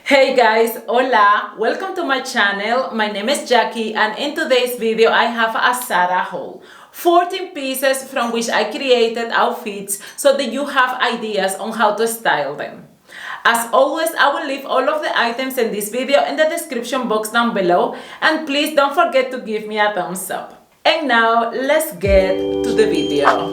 Hey guys, hola, welcome to my channel. My name is Jackie and in today's video I have a Zara haul. 14 pieces from which I created outfits so that you have ideas on how to style them. As always, I will leave all of the items in this video in the description box down below, and please don't forget to give me a thumbs up. And now let's get to the video.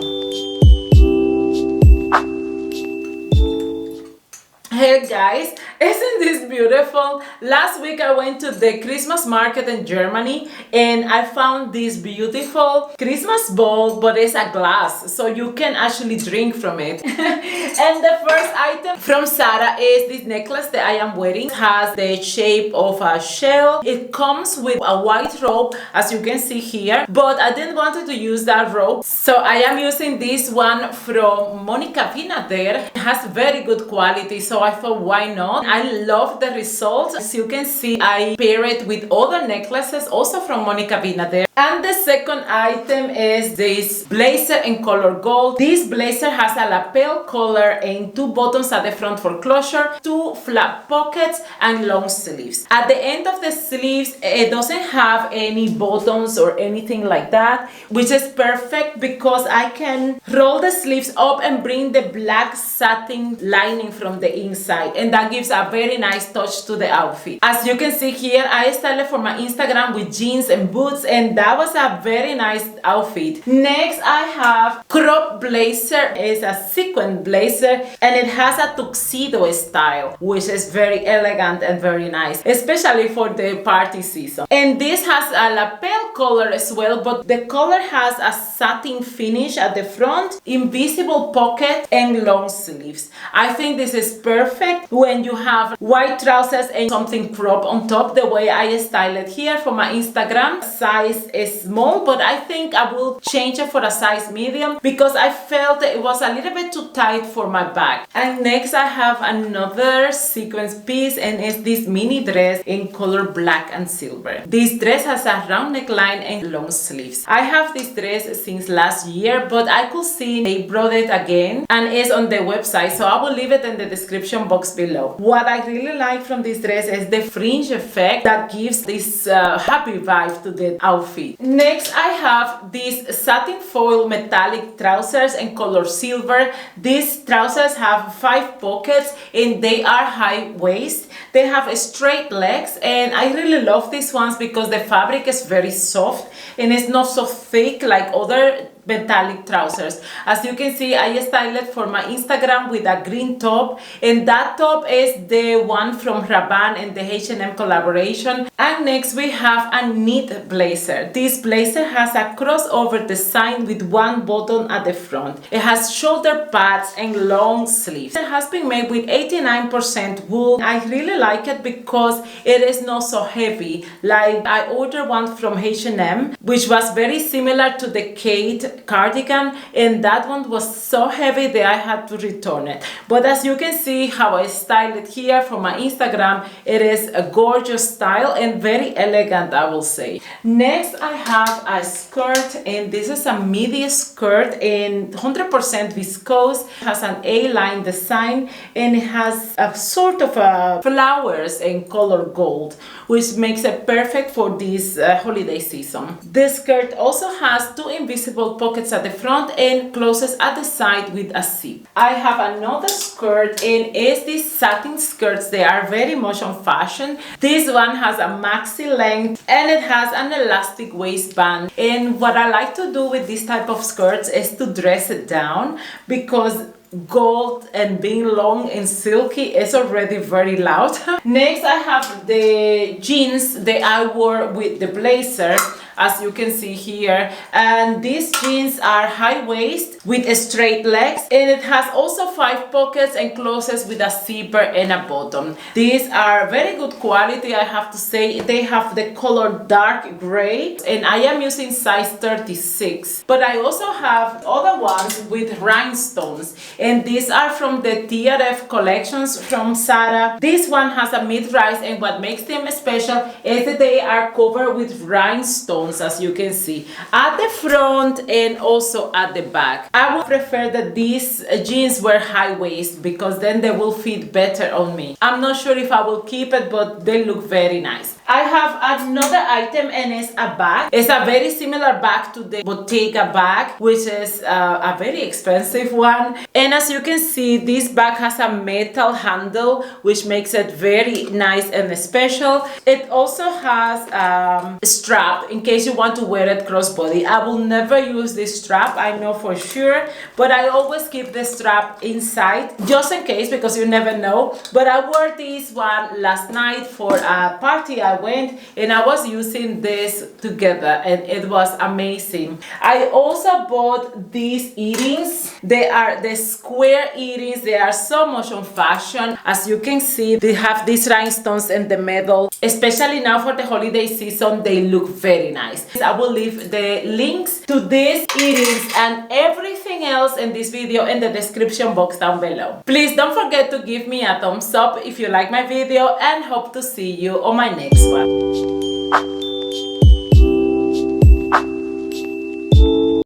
Hey guys, isn't this beautiful? Last week I went to the Christmas market in Germany and I found this beautiful Christmas bowl, but it's a glass, so you can actually drink from it. And the first item from Zara is this necklace that I am wearing. It has the shape of a shell. It comes with a white rope, as you can see here, but I didn't want to use that rope, so I am using this one from Monica Vinader. It has very good quality, so I thought, why not? I love the result. As you can see, I pair it with other necklaces also from Monica Vinader. And the second item is this blazer in color gold. This blazer has a lapel collar and two buttons at the front for closure, two flat pockets and long sleeves. At the end of the sleeves, it doesn't have any buttons or anything like that, which is perfect because I can roll the sleeves up and bring the black satin lining from the inside, and that gives a very nice touch to the outfit. As you can see here, I styled it for my Instagram with jeans and boots, and that was a very nice outfit. Next, I have crop blazer. It's a sequin blazer and it has a tuxedo style, which is very elegant and very nice, especially for the party season. And this has a lapel collar as well, but the collar has a satin finish at the front, invisible pocket and long sleeves. I think this is perfect when you have white trousers and something crop on top, the way I style it here for my Instagram. Size is small, but I think I will change it for a size medium because I felt it was a little bit too tight for my back. And next I have another sequence piece, and it's this mini dress in color black and silver. This dress has a round neckline and long sleeves. I have this dress since last year, but I could see they brought it again and it's on the website, so I will leave it in the description box below. What I really like from this dress is the fringe effect that gives this happy vibe to the outfit. Next, I have these satin foil metallic trousers in color silver. These trousers have 5 pockets and they are high waist. They have straight legs, and I really love these ones because the fabric is very soft and it's not so thick like other metallic trousers. As you can see, I styled it for my Instagram with a green top, and that top is the one from Rabanne and the H&M collaboration. And next we have a knit blazer. This blazer has a crossover design with one button at the front. It has shoulder pads and long sleeves. It has been made with 89% wool. I really like it because it is not so heavy. Like, I ordered one from H&M which was very similar to the Kate cardigan, and that one was so heavy that I had to return it. But as you can see how I styled it here for my Instagram, it is a gorgeous style and very elegant, I will say. Next I have a skirt, and this is a midi skirt in 100% viscose. It has an A-line design and it has a sort of flowers in color gold, which makes it perfect for this holiday season. This skirt also has 2 invisible pockets at the front and closes at the side with a zip. I have another skirt, and it's these satin skirts. They are very much on fashion. This one has a maxi length and it has an elastic waistband. And what I like to do with this type of skirts is to dress it down, because gold and being long and silky is already very loud. Next I have the jeans that I wore with the blazer, as you can see here, and these jeans are high waist with straight legs, and it has also 5 pockets and closes with a zipper and a button. These are very good quality, I have to say. They have the color dark gray and I am using size 36, but I also have other ones with rhinestones, and these are from the TRF collections from Zara. This one has a mid-rise, and what makes them special is that they are covered with rhinestones buttons, as you can see, at the front and also at the back. I would prefer that these jeans were high waist because then they will fit better on me. I'm not sure if I will keep it, but they look very nice. I have another item, and it's a bag. It's a very similar bag to the Bottega bag, which is a very expensive one. And as you can see, this bag has a metal handle, which makes it very nice and special. It also has a strap in case you want to wear it crossbody. I will never use this strap, I know for sure, but I always keep the strap inside just in case, because you never know. But I wore this one last night for a party I went, and I was using this together, and it was amazing. I also bought these earrings. They are the square earrings. They are so much on fashion. As you can see, they have these rhinestones in the middle. Especially now for the holiday season, they look very nice. I will leave the links to these earrings and everything else in this video in the description box down below. Please don't forget to give me a thumbs up if you like my video, and hope to see you on my next one.